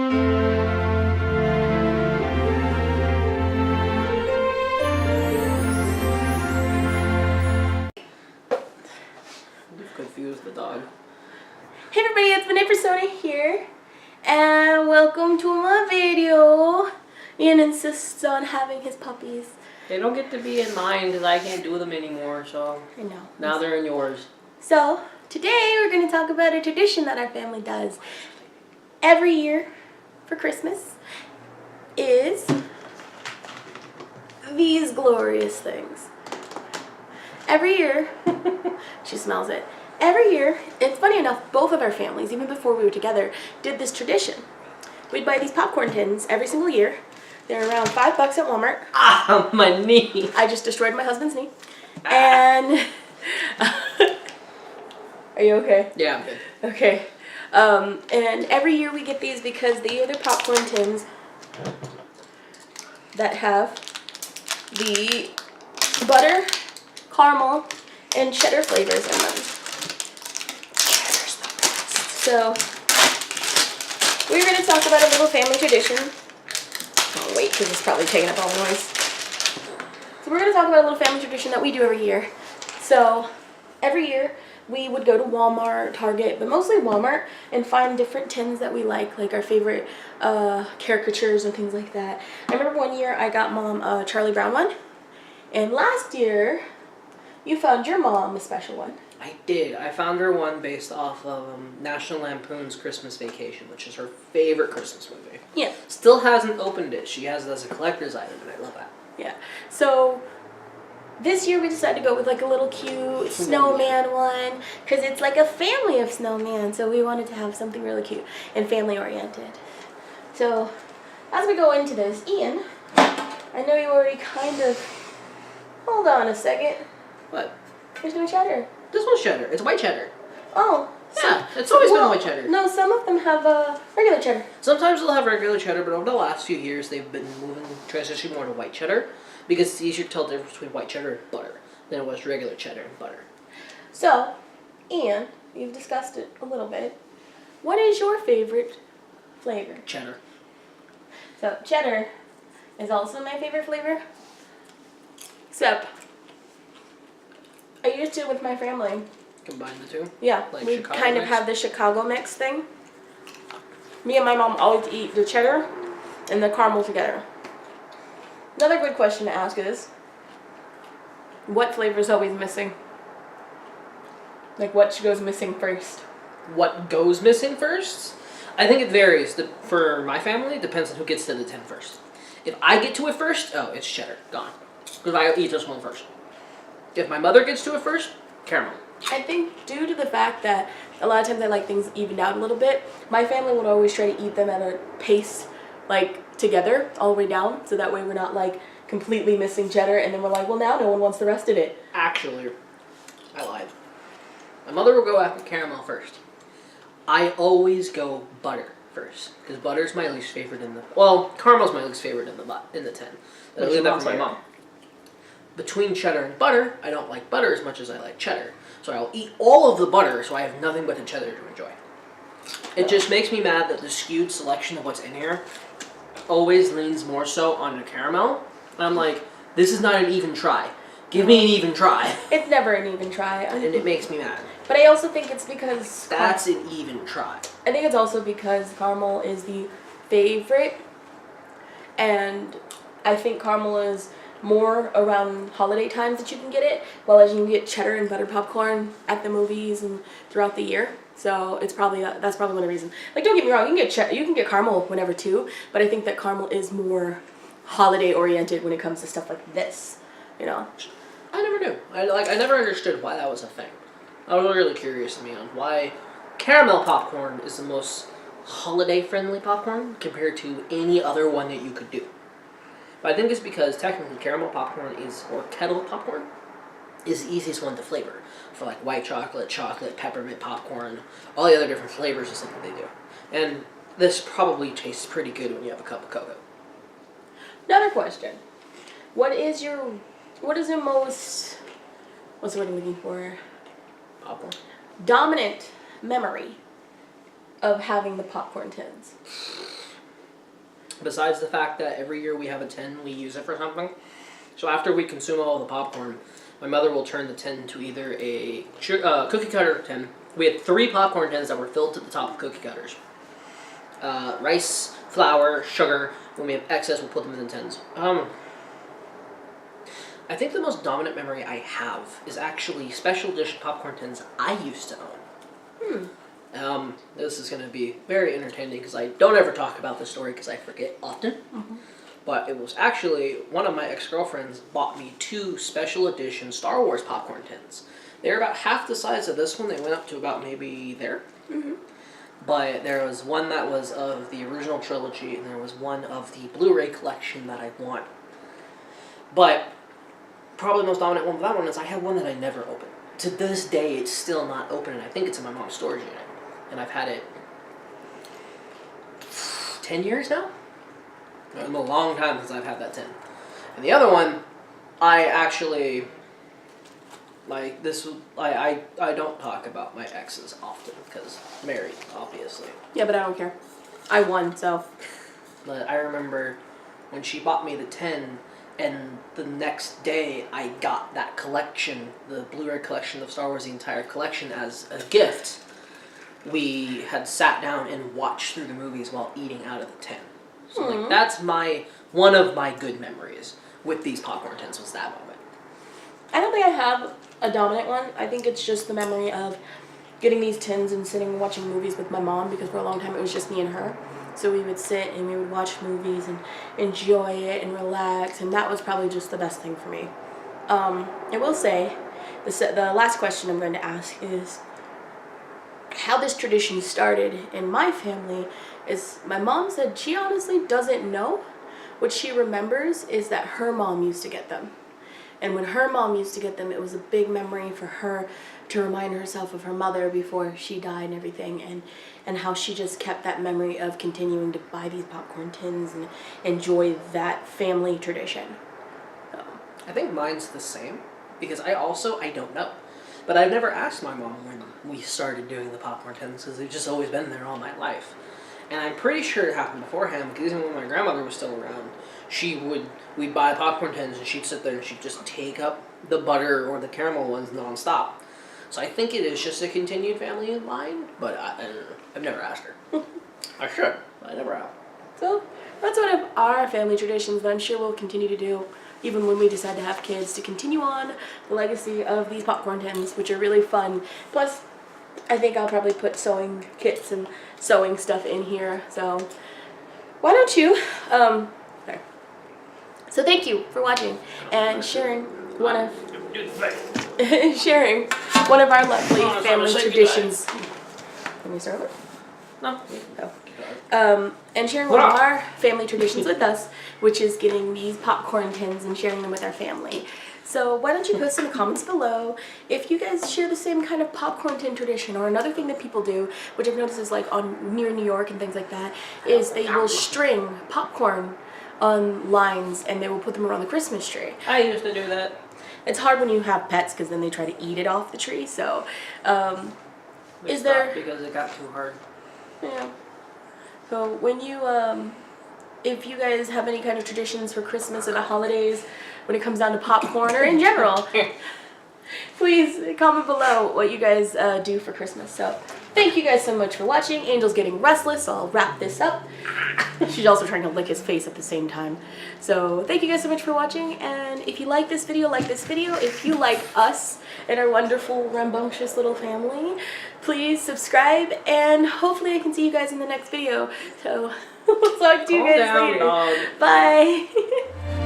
You've confused the dog. Hey everybody, it's Persona here, and welcome to my video. Ian insists on having his puppies. They don't get to be in mine because I can't do them anymore, so I know. now they're in yours. So, today we're going to talk about a tradition that our family does every year for Christmas is these glorious things. Every year, she smells it. Every year, it's funny enough, both of our families, even before we were together, did this tradition. We'd buy these popcorn tins every single year. They're around $5 at Walmart. Ah, my knee. I just destroyed my husband's knee. And are you okay? Yeah, I'm good. Okay. And every year we get these because they are the popcorn tins that have the butter, caramel, and cheddar flavors in them. Cheddar's the best. So, we're going to talk about a little family tradition. Oh, wait, because it's probably taking up all the noise. So we're going to talk about a little family tradition that we do every year. So, every year we would go to Walmart, Target, but mostly Walmart, and find different tins that we like our favorite caricatures and things like that. I remember one year I got Mom a Charlie Brown one, and last year you found your mom a special one. I did. I found her one based off of National Lampoon's Christmas Vacation, which is her favorite Christmas movie. Yeah. Still hasn't opened it. She has it as a collector's item, and I love that. Yeah. So this year we decided to go with a little cute snowman one because it's like a family of snowman. So we wanted to have something really cute and family oriented. So as we go into this, Ian, I know you already kind of. Hold on a second. What? There's no cheddar. This one's cheddar. It's white cheddar. Oh. Yeah, it's always been white cheddar. No, some of them have regular cheddar. Sometimes they'll have regular cheddar, but over the last few years they've been transitioning more to white cheddar because it's easier to tell the difference between white cheddar and butter than it was regular cheddar and butter. So, Ian, you've discussed it a little bit. What is your favorite flavor? Cheddar. So, cheddar is also my favorite flavor. Except, I used to with my family. Combine the two? Yeah, Like we Chicago kind of mix? have the Chicago mix thing. Me and my mom always eat the cheddar and the caramel together. Another good question to ask is, what flavor is always missing? What goes missing first? What goes missing first? I think it varies. For my family, it depends on who gets to the tin first. If I get to it first, oh, it's cheddar. Gone. Because I eat this one first. If my mother gets to it first, caramel. I think due to the fact that a lot of times I like things evened out a little bit, my family would always try to eat them at a pace, together, all the way down, so that way we're not, completely missing cheddar, and then we're like, well, now no one wants the rest of it. Actually, I lied. My mother will go after caramel first. I always go butter first, because butter's my least favorite caramel's my least favorite in the tin. But I leave that for my mom. Between cheddar and butter, I don't like butter as much as I like cheddar. So I'll eat all of the butter so I have nothing but the cheddar to enjoy. It just makes me mad that the skewed selection of what's in here always leans more so on the caramel. And I'm like, this is not an even try. Give me an even try. It's never an even try. And it makes me mad. But I also think it's because... That's an even try. I think it's also because caramel is the favorite. And I think caramel is more around holiday times that you can get it, while as you can get cheddar and butter popcorn at the movies and throughout the year. So it's probably that's probably one of the reasons. Don't get me wrong, you can get caramel whenever too, but I think that caramel is more holiday oriented when it comes to stuff like this. You know. I never knew. I never understood why that was a thing. I was really curious to me on why caramel popcorn is the most holiday friendly popcorn compared to any other one that you could do. But I think it's because technically caramel popcorn or kettle popcorn is the easiest one to flavor. For white chocolate, peppermint popcorn, all the other different flavors and stuff that they do. And this probably tastes pretty good when you have a cup of cocoa. Another question. What is your most, what's the word I'm looking for? Popcorn? Dominant memory of having the popcorn tins? besides the fact that every year we have a tin, we use it for something. So after we consume all the popcorn, my mother will turn the tin to either a cookie cutter tin. We had 3 popcorn tins that were filled to the top of cookie cutters. Rice, flour, sugar. When we have excess, we'll put them in the tins. I think the most dominant memory I have is actually special edition popcorn tins I used to own. This is going to be very entertaining because I don't ever talk about this story because I forget often. But it was actually one of my ex-girlfriends bought me 2 special edition Star Wars popcorn tins. They were about half the size of this one. They went up to about maybe there. But there was one that was of the original trilogy, and there was one of the Blu-ray collection that I want. But probably the most dominant one of that one is I have one that I never opened. To this day, it's still not open, and I think it's in my mom's storage unit. And I've had it 10 years now? It's been a long time since I've had that tin. And the other one, I actually, like, this, I don't talk about my exes often, because married, obviously. Yeah, but I don't care. I won, so. But I remember when she bought me the tin, and the next day I got that collection, the Blu-ray collection of Star Wars, the entire collection, as a gift. We had sat down and watched through the movies while eating out of the tin. So like, that's one of my good memories with these popcorn tins was that moment. I don't think I have a dominant one. I think it's just the memory of getting these tins and sitting and watching movies with my mom, because for a long time it was just me and her. So we would sit and we would watch movies and enjoy it and relax, and that was probably just the best thing for me. I will say, the last question I'm going to ask is how this tradition started in my family. Is my mom said she honestly doesn't know. What she remembers is that her mom used to get them. And when her mom used to get them, it was a big memory for her to remind herself of her mother before she died and everything, and how she just kept that memory of continuing to buy these popcorn tins and enjoy that family tradition. So. I think mine's the same, because I don't know. But I've never asked my mom when we started doing the popcorn tins, because they've just always been there all my life. And I'm pretty sure it happened beforehand, because even when my grandmother was still around, we'd buy popcorn tins and she'd sit there and she'd just take up the butter or the caramel ones nonstop. So I think it is just a continued family line, but I don't know. I've never asked her. I should, but I never have. So that's one of our family traditions that I'm sure we'll continue to do, even when we decide to have kids, to continue on the legacy of these popcorn tins, which are really fun. Plus, I think I'll probably put sewing kits and sewing stuff in here. So why don't you? Okay. So thank you for watching and sharing one of our lovely family traditions. Can we start over? No. Oh. And sharing one of our family traditions with us, which is getting these popcorn tins and sharing them with our family. So why don't you post in the comments below if you guys share the same kind of popcorn tin tradition, or another thing that people do, which I've noticed is like near New York and things like that, is they will string popcorn on lines and they will put them around the Christmas tree. I used to do that. It's hard when you have pets because then they try to eat it off the tree. So, is there? Because it got too hard. Yeah. So when you if you guys have any kind of traditions for Christmas or the holidays, when it comes down to popcorn or in general, please comment below what you guys do for Christmas. So thank you guys so much for watching. Angel's getting restless, so I'll wrap this up. She's also trying to lick his face at the same time. So thank you guys so much for watching, and if you like this video, like this video. If you like us and our wonderful, rambunctious little family, please subscribe, and hopefully I can see you guys in the next video. So we'll talk to you guys later. Dog. Bye.